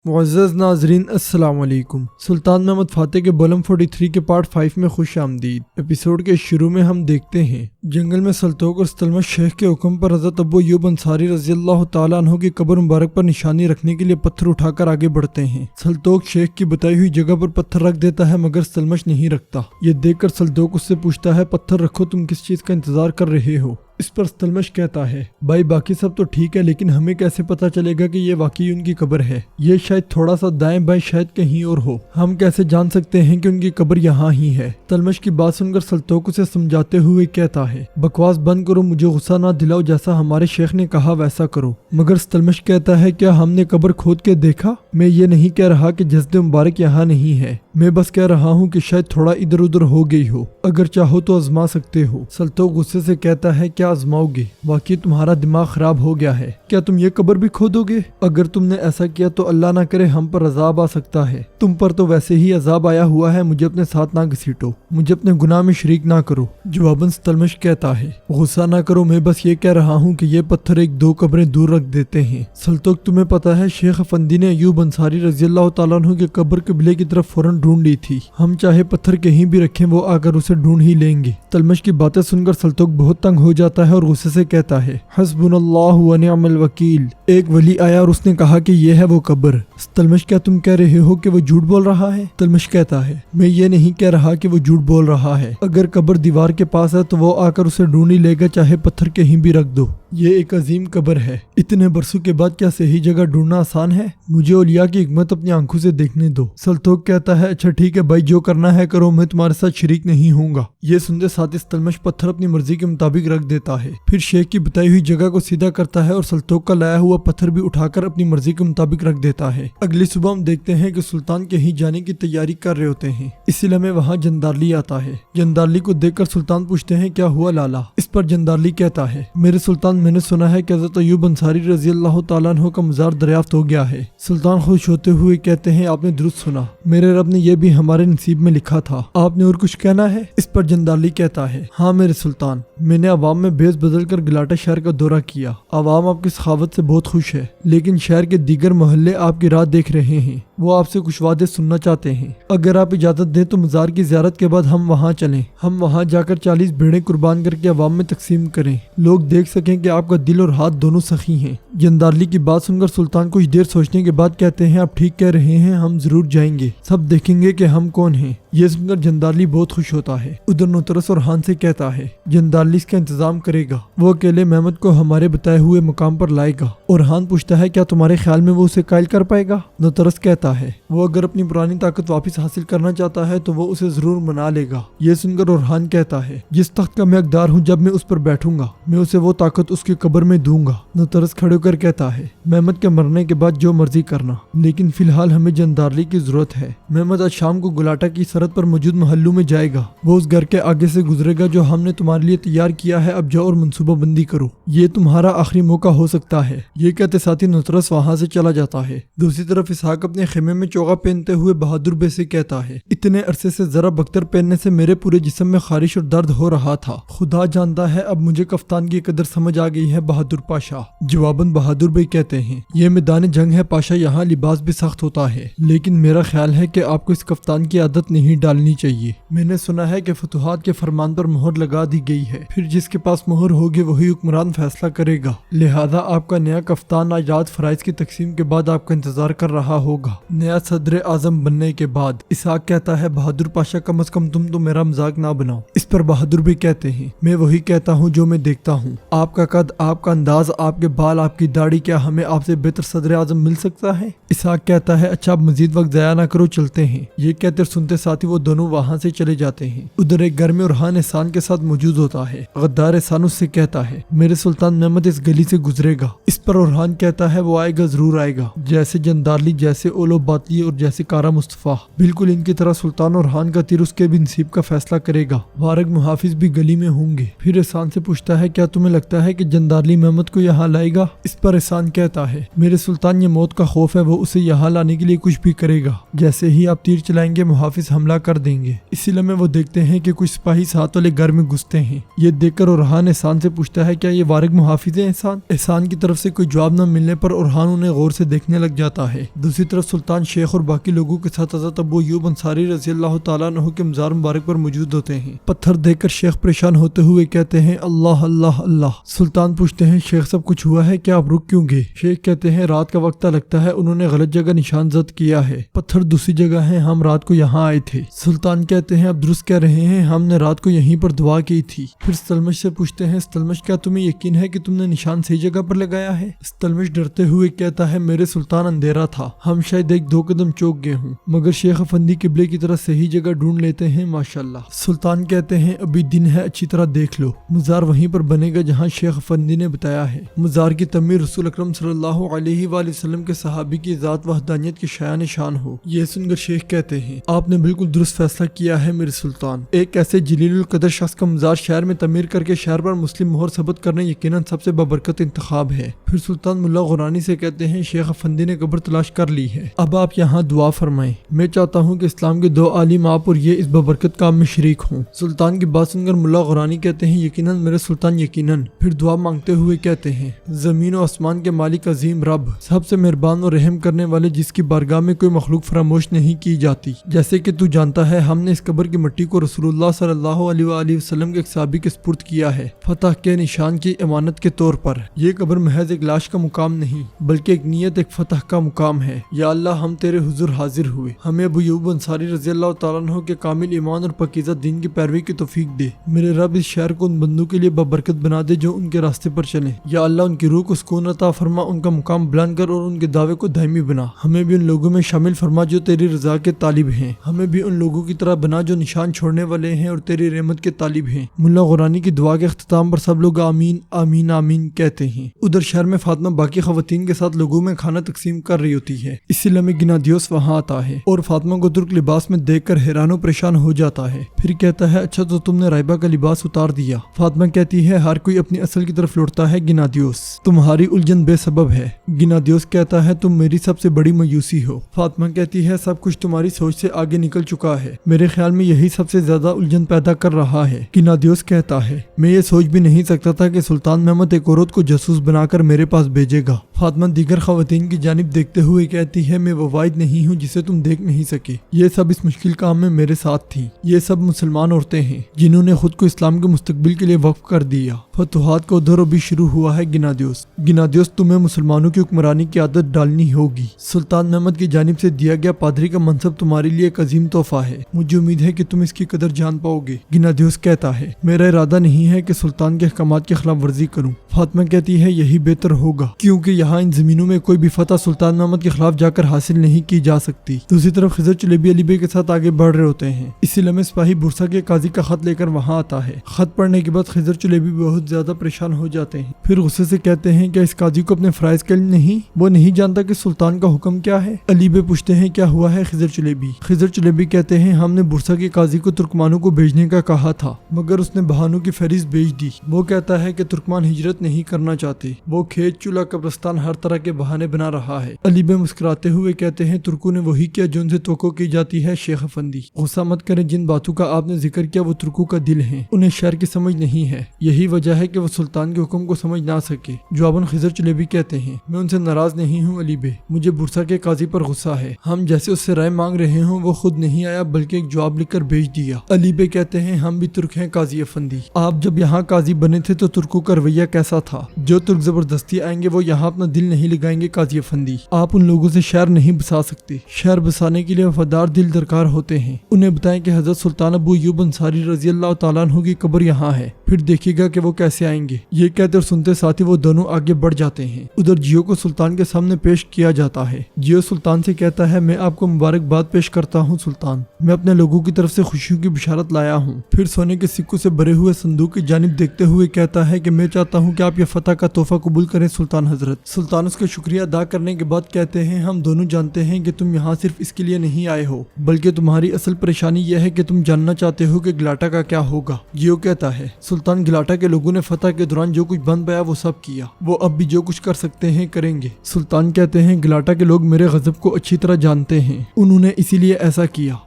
معزز ناظرین السلام علیکم۔ سلطان محمد فاتح کے بولم 43 کے پارٹ 5 میں خوش آمدید۔ ایپیسوڈ کے شروع میں ہم دیکھتے ہیں جنگل میں سلطوق اور ستلمش شیخ کے حکم پر حضرت ابو ایوب انصاری رضی اللہ تعالیٰ عنہ کی قبر مبارک پر نشانی رکھنے کے لیے پتھر اٹھا کر آگے بڑھتے ہیں۔ سلطوق شیخ کی بتائی ہوئی جگہ پر پتھر رکھ دیتا ہے مگر ستلمش نہیں رکھتا۔ یہ دیکھ کر سلطوق اس سے پوچھتا ہے پتھر رکھو، تم کس چیز کا انتظار کر رہے ہو؟ اس پر ستلمش کہتا ہے بھائی باقی سب تو ٹھیک ہے لیکن ہمیں کیسے پتا چلے گا کہ یہ واقعی ان کی قبر ہے؟ یہ شاید تھوڑا سا دائیں بائیں، شاید کہیں اور ہو۔ ہم کیسے جان سکتے ہیں کہ ان کی قبر یہاں ہی ہے؟ ستلمش کی بات سن کر سلطوق اسے سمجھاتے ہوئے کہتا ہے بکواس بند کرو، مجھے غصہ نہ دلاؤ، جیسا ہمارے شیخ نے کہا ویسا کرو۔ مگر ستلمش کہتا ہے کیا ہم نے قبر کھود کے دیکھا؟ میں یہ نہیں کہہ رہا کہ جسد مبارک یہاں نہیں ہے، میں بس کہہ رہا ہوں کہ شاید تھوڑا ادھر ادھر ہو گئی ہو، اگر چاہو تو آزما سکتے ہو۔ سلطوق غصے سے کہتا ہے کیا آزماؤ گے؟ واقعی تمہارا دماغ خراب ہو گیا ہے، کیا تم یہ قبر بھی کھودو گے؟ اگر تم نے ایسا کیا تو اللہ نہ کرے ہم پر عذاب آ سکتا ہے۔ تم پر تو ویسے ہی عذاب آیا ہوا ہے، مجھے اپنے ساتھ نہ گھسیٹو، مجھے اپنے گناہ میں شریک نہ کرو۔ جواباً ستلمش کہتا ہے غصہ نہ کرو، میں بس یہ کہہ رہا ہوں کہ یہ پتھر ایک دو قبریں دور رکھ دیتے ہیں۔ سلطوق تمہیں پتا ہے شیخ افندی نے ایوب انصاری رضی اللہ تعالیٰ عنہ کی قبر قبلے کی طرف فوراً ڈھونڈ لی تھی، ہم چاہے پتھر کہیں بھی رکھیں وہ آ کر اسے ڈھونڈ ہی لیں گے۔ ستلمش کی باتیں سن کر سلطوق بہت تنگ ہو جاتا ہے اور غصے سے کہتا ہے حسبنا اللہ و نعم الوکیل، ایک ولی آیا اور اس نے کہا کہ یہ ہے وہ قبر۔ ستلمش کیا تم کہہ رہے ہو کہ وہ جھوٹ بول رہا ہے؟ ستلمش کہتا ہے میں یہ نہیں کہہ رہا کہ وہ جھوٹ بول رہا ہے، اگر قبر دیوار کے پاس ہے تو وہ آ کر اسے ڈھونڈ ہی لے گا، چاہے پتھر کہیں بھی رکھ دو۔ یہ ایک عظیم قبر ہے، اتنے برسوں کے بعد کیا صحیح جگہ ڈھونڈنا آسان ہے؟ مجھے اولیاء کی حکمت اپنی آنکھوں سے دیکھنے دو۔ سلطوق کہتا ہے اچھا ٹھیک ہے بھائی، جو کرنا ہے کرو، میں تمہارے ساتھ شریک نہیں ہوں گا۔ یہ سنتے ساتھ ستلمش پتھر اپنی مرضی کے مطابق رکھ دیتا ہے، پھر شیخ کی بتائی ہوئی جگہ کو سیدھا کرتا ہے اور سلطوق کا لایا ہوا پتھر بھی اٹھا کر اپنی مرضی کے مطابق رکھ دیتا ہے۔ اگلی صبح ہم دیکھتے ہیں کہ سلطان کہیں جانے کی تیاری کر رہے ہوتے ہیں، اسی لمحے وہاں جندارلی آتا ہے۔ جندارلی کو دیکھ کر سلطان پوچھتے ہیں کیا ہوا لالا؟ اس پر جندارلی کہتا ہے میرے سلطان، میں نے سنا ہے کہ حضرت ایوب انصاری رضی اللہ تعالیٰ عنہ کا مزار دریافت ہو گیا ہے۔ سلطان خوش ہوتے ہوئے کہتے ہیں آپ نے درست سنا، میرے رب نے یہ بھی ہمارے نصیب میں لکھا تھا، آپ نے اور کچھ کہنا ہے؟ اس پر جندارلی کہتا ہے ہاں میرے سلطان، میں نے عوام میں بھیس بدل کر گلاٹا شہر کا دورہ کیا، عوام آپ کی سخاوت سے بہت خوش ہے، لیکن شہر کے دیگر محلے آپ کی راہ دیکھ رہے ہیں، وہ آپ سے کچھ وعدے سننا چاہتے ہیں، اگر آپ اجازت دیں تو مزار کی زیارت کے بعد ہم وہاں چلیں، ہم وہاں جا کر 40 بھیڑیں قربان کر کے عوام میں تقسیم کریں، لوگ دیکھ سکیں کہ آپ کا دل اور ہاتھ دونوں سخی ہیں۔ جندارلی کی بات سن کر سلطان کچھ دیر سوچنے کے بعد کہتے ہیں آپ ٹھیک کہہ رہے ہیں، ہم ضرور جائیں گے، سب دیکھیں گے کہ ہم کون ہیں۔ یہ سن کر جندارلی بہت خوش ہوتا ہے، ادھر نوترس اور ہان سے کہتا ہے جندارلی اس کا انتظام کرے گا، وہ اکیلے محمد کو ہمارے بتائے ہوئے مقام پر لائے گا۔ اور ہان پوچھتا ہے کیا تمہارے خیال میں وہ اسے قائل کر پائے گا؟ نوترس کہتا ہے وہ اگر اپنی پرانی طاقت واپس حاصل کرنا چاہتا ہے تو وہ اسے ضرور منا لے گا۔ یہ سن کر اورحان کہتا ہے جس تخت کا میں حقدار ہوں، جب میں اس پر بیٹھوں گا میں اسے وہ طاقت اس کی قبر میں دوں گا۔ نوترس کھڑے ہو کر کہتا ہے محمد کے مرنے کے بعد جو مرضی کرنا، لیکن فی الحال ہمیں جندارلی کی ضرورت ہے۔ محمد آج شام کو گلاٹا کی سرحد پر موجود محلوں میں جائے گا، وہ اس گھر کے آگے سے گزرے گا جو ہم نے تمہارے لیے تیار کیا ہے، اب جاؤ اور منصوبہ بندی کرو، یہ تمہارا آخری موقع ہو سکتا ہے۔ یہ کہتے ساتھی نوترس وہاں سے چلا جاتا ہے۔ دوسری طرف اسحاق اپنے خیمے میں چوغا پہنتے ہوئے بہادر بے سے کہتا ہے اتنے عرصے سے ذرا بختر پہننے سے میرے پورے جسم میں خارش اور درد ہو رہا تھا، خدا جانتا ہے اب مجھے کفتان کی قدر سمجھ آ گئی ہے بہادر پاشا۔ جواباً بہادر بے کہتے ہیں یہ میدان جنگ ہے پاشا، یہاں لباس بھی سخت ہوتا ہے، لیکن میرا خیال ہے کہ آپ کو اس کفتان کی عادت نہیں ڈالنی چاہیے۔ میں نے سنا ہے کہ فتوحات کے فرمان پر مہر لگا دی گئی ہے، پھر جس کے پاس مہر ہوگی وہی حکمران فیصلہ کرے گا، لہذا آپ کا نیا کفتان آج رات فرائض کی تقسیم کے بعد آپ کا انتظار کر رہا ہوگا، نیا صدر اعظم بننے کے بعد۔ اسحاق کہتا ہے بہادر پاشا کم از کم تم تو میرا مذاق نہ بناؤ۔ اس پر بہادر بھی کہتے ہیں میں وہی کہتا ہوں جو میں دیکھتا ہوں، آپ کا قد، آپ کا انداز، آپ کے بال، آپ کی داڑھی، کیا ہمیں آپ سے بہتر صدر اعظم مل سکتا ہے؟ اسحاق کہتا ہے اچھا اب مزید وقت ضائع نہ کرو، چلتے ہیں۔ یہ کہتے سنتے ساتھی وہ دونوں وہاں سے چلے جاتے ہیں۔ ادھر ایک گھر میں اورحان احسان کے ساتھ موجود ہوتا ہے۔ غدار احسان اس سے کہتا ہے میرے سلطان محمد اس گلی سے گزرے گا۔ اس پر اورحان کہتا ہے وہ آئے گا، ضرور آئے گا، جیسے جندارلی، جیسے اولو باطلی اور جیسے کارا مصطفیٰ، بالکل ان کی طرح سلطان اورحان کا تیر اس کے بھی نصیب کا فیصلہ کرے گا۔ وارگ محافظ بھی گلی میں ہوں گے۔ پھر احسان سے پوچھتا ہے کیا تمہیں لگتا ہے کہ جندارلی محمد کو یہاں لائے گا؟ اس پر احسان کہتا ہے میرے سلطان یہ موت کا خوف ہے، وہ اسے یہاں لانے کے لیے کچھ بھی کرے گا، جیسے ہی آپ تیر چلائیں گے محافظ حملہ حملہ کر دیں گے۔ اسی لمحے وہ دیکھتے ہیں کہ کچھ سپاہی ساتھ والے گھر میں گھستے ہیں۔ یہ دیکھ کر اورحان احسان سے پوچھتا ہے کیا یہ وارق محافظ ہے احسان کی طرف سے کوئی جواب نہ ملنے پر اورحان انہیں غور سے دیکھنے لگ جاتا ہے۔ دوسری طرف سلطان شیخ اور باقی لوگوں کے ساتھ حضرت ابو ایوب انصاری رضی اللہ تعالیٰ عنہ کے مزار مبارک پر موجود ہوتے ہیں۔ پتھر دیکھ کر شیخ پریشان ہوتے ہوئے کہتے ہیں اللہ اللہ اللہ۔ سلطان پوچھتے ہیں شیخ صاحب کچھ ہوا ہے کیا، آپ رک کیوں گئے؟ شیخ کہتے ہیں رات کا وقت لگتا ہے انہوں نے غلط جگہ نشان زد کیا ہے، پتھر دوسری جگہ ہے، ہم رات کو یہاں آئے تھے۔ سلطان کہتے ہیں اب درست کہہ رہے ہیں، ہم نے رات کو یہیں پر دعا کی تھی۔ پھر ستلمش سے پوچھتے ہیں ستلمش کیا تمہیں یقین ہے کہ تم نے نشان صحیح جگہ پر لگایا ہے؟ ستلمش ڈرتے ہوئے کہتا ہے میرے سلطان اندھیرا تھا، ہم شاید ایک دو قدم چوک گئے ہوں، مگر شیخ افندی قبلے کی طرح صحیح جگہ ڈھونڈ لیتے ہیں ماشاءاللہ۔ سلطان کہتے ہیں ابھی دن ہے، اچھی طرح دیکھ لو، مزار وہیں پر بنے گا جہاں شیخ افندی نے بتایا ہے۔ مزار کی تعمیر رسول اکرم صلی اللہ علیہ وآلہ وسلم کے صحابی کی ذات وحدانیت کی شایان شان ہو۔ یہ سن کر شیخ کہتے ہیں آپ نے بالکل درست فیصلہ کیا ہے میرے سلطان، ایک ایسے جلیل القدر شخص کا مزار شہر میں تعمیر کر کے شہر پر مسلم مہر ثبت کرنا یقیناً سب سے بابرکت انتخاب ہے۔ پھر سلطان ملا غورانی سے کہتے ہیں شیخ افندی نے قبر تلاش کر لی ہے، اب آپ یہاں دعا فرمائیں، میں چاہتا ہوں کہ اسلام کے دو عالم آپ اور یہ اس بابرکت کام میں شریک ہوں۔ سلطان کی بات سن کر ملا غورانی کہتے ہیں یقیناً میرے سلطان یقیناً۔ پھر دعا مانگتے ہوئے کہتے ہیں زمین و آسمان کے مالک عظیم رب، سب سے مہربان اور رحم کرنے والے جس کی بارگاہ میں کوئی مخلوق فراموش نہیں کی جاتی، جیسے کہ تو جانتا ہے ہم نے اس قبر کی مٹی کو رسول اللہ صلی اللہ علیہ وآلہ وسلم کے ایک صحابی کے سپرد کیا ہے فتح کے نشان کی امانت کے طور پر۔ یہ قبر محض ایک لاش کا مقام نہیں بلکہ ایک نیت، ایک فتح کا مقام ہے۔ یا اللہ ہم تیرے حضور حاضر ہوئے، ہمیں ابو ایوب انصاری رضی اللہ تعالیٰ عنہ کے کامل ایمان اور پاکیزہ دین کی پیروی کی توفیق دے۔ میرے رب اس شہر کو ان بندوں کے لیے بابرکت بنا دے جو ان کے راستے پر چلیں۔ یا اللہ ان کی روح کو سکون عطا فرما، ان کا مقام بلند کر اور ان کے دعوے کو دائمی بنا۔ ہمیں بھی ان لوگوں میں شامل فرما جو تیری رضا کے طالب ہیں، ہمیں بھی ان لوگوں کی طرح بنا جو نشان چھوڑنے والے ہیں اور تیری رحمت کے طالب ہیں۔ ملا غورانی کی دعا کے اختتام پر سب لوگ آمین آمین آمین کہتے ہیں۔ ادھر شہر میں فاطمہ باقی خواتین کے ساتھ لوگوں میں کھانا تقسیم کر رہی ہوتی ہے۔ اسی لمحے گنادیوس وہاں آتا ہے اور فاطمہ کو ترک لباس میں دیکھ کر حیران و پریشان ہو جاتا ہے۔ پھر کہتا ہے اچھا تو تم نے رائبہ کا لباس اتار دیا؟ فاطمہ کہتی ہے ہر کوئی اپنی اصل کی طرف لوٹتا ہے گنادیوس، تمہاری الجھن بے سبب ہے۔ گنادیوس کہتا ہے تم میری سب سے بڑی مایوسی ہو۔ فاطمہ کہتی ہے سب کچھ تمہاری سوچ سے آگے نکل چکا ہے، میرے خیال میں یہی سب سے زیادہ الجھن پیدا کر رہا ہے۔ گنادیوس کہتا ہے میں یہ سوچ بھی نہیں سکتا تھا کہ سلطان محمد ایک عورت کو جاسوس بنا کر میرے پاس بھیجے گا۔ فاطمہ دیگر خواتین کی جانب دیکھتے ہوئے کہتی ہے میں وہ واحد نہیں ہوں جسے تم دیکھ نہیں سکے، یہ سب اس مشکل کام میں میرے ساتھ تھیں، یہ سب مسلمان عورتیں ہیں جنہوں نے خود کو اسلام کے مستقبل کے لیے وقف کر دیا۔ فتوحات کا ادھر بھی شروع ہوا ہے گنادیوس تمہیں مسلمانوں کی حکمرانی کی عادت ڈالنی ہوگی، سلطان محمد کی جانب سے دیا گیا پادری کا منصب تمہارے لیے ایک عظیم تحفہ ہے، مجھے امید ہے کہ تم اس کی قدر جان پاؤ گے۔ گنادیوس کہتا ہے میرا ارادہ نہیں ہے کہ سلطان کے احکامات کی خلاف ورزی کروں۔ فاطمہ کہتی ہے یہی بہتر ہوگا کیونکہ یہاں ان زمینوں میں کوئی بھی فتح سلطان محمد کے خلاف جا کر حاصل نہیں کی جا سکتی۔ دوسری طرف خضر چلیبی علی بے کے ساتھ آگے بڑھ رہے ہوتے ہیں۔ اسی لمحے سپاہی بورسا کے قاضی کا خط لے کر وہاں آتا ہے۔ خط پڑھنے کے بعد خضر چلیبی بہت زیادہ پریشان ہو جاتے ہیں، پھر غصے سے کہتے ہیں کیا اس قاضی کو اپنے فرائض کا علم نہیں، وہ نہیں جانتا کہ سلطان کا حکم کیا ہے؟ علی بے پوچھتے ہیں کیا ہوا ہے خضر چلیبی کہتے ہیں ہم نے بورسا کے قاضی کو ترکمانوں کو بھیجنے کا کہا تھا مگر اس نے بہانوں کی فہرست بھیج دی، وہ کہتا ہے کہ ترکمان ہجرت نہیں کرنا چاہتے، وہ کھیت چولہا قبرستان ہر طرح کے بہانے بنا رہا ہے۔ علی بے مسکراتے ہوئے کہتے ہیں ترکوں نے وہی کیا جو ان سے توقع کی جاتی ہے شیخ افندی، غصہ مت کریں، جن باتوں کا آپ نے ذکر کیا وہ ترکوں کا دل ہے، انہیں شہر کی سمجھ نہیں ہے، یہی وجہ ہے کہ وہ سلطان کے حکم کو سمجھ نہ سکے۔ جواباً خضر چلیبی کہتے ہیں میں ان سے ناراض نہیں ہوں علی بے، مجھے بورسا کے قاضی پر غصہ ہے، ہم جیسے اس سے رائے مانگ رہے ہوں وہ خود نہیں آیا بلکہ ایک جواب لکھ کر بھیج دیا۔ علی بے کہتے ہیں ہم بھی ترک ہیں قاضی افندی، آپ جب یہاں قاضی بنے تھے تو ترکوں کا رویہ کیسا تھا؟ جو ترک زبردستی آئیں گے وہ یہاں اپنا دل نہیں لگائیں گے قاضی افندی، آپ ان لوگوں سے شہر نہیں بسا سکتے، شہر بسانے کے لیے وفادار دل درکار ہوتے ہیں، انہیں بتائیں کہ حضرت سلطان ابو ایوب انصاری رضی اللہ تعالیٰ عنہ کی قبر یہاں ہے، پھر دیکھیے گا کہ وہ کیسے آئیں گے۔ یہ کہتے اور سنتے ساتھ ہی وہ دونوں آگے بڑھ جاتے ہیں۔ ادھر جیو کو سلطان کے سامنے پیش کیا جاتا ہے۔ جیو سلطان سے کہتا ہے میں آپ کو مبارکباد پیش کرتا ہوں سلطان، میں اپنے لوگوں کی طرف سے خوشیوں کی بشارت لایا ہوں۔ پھر سونے کے سکوں سے بھرے ہوئے صندوق کی جانب دیکھتے ہوئے کہتا ہے کہ میں چاہتا ہوں کہ آپ یہ فتح کا تحفہ قبول کریں سلطان حضرت۔ سلطان اس کا شکریہ ادا کرنے کے بعد کہتے ہیں ہم دونوں جانتے ہیں کہ تم یہاں صرف اس کے لیے نہیں آئے ہو بلکہ تمہاری اصل پریشانی یہ ہے کہ تم جاننا چاہتے ہو کہ گلاٹا کا کیا ہوگا۔ جیو کہتا ہے سلطان گلاٹا کے لوگوں نے فتح کے دوران جو کچھ بن پایا وہ سب کیا، وہ اب بھی جو کچھ کر سکتے ہیں کریں گے۔ سلطان کہتے ہیں گلاٹا کے لوگ میرے غضب کو اچھی طرح جانتے ہیں، انہوں نے اسی لیے ایسا کیا،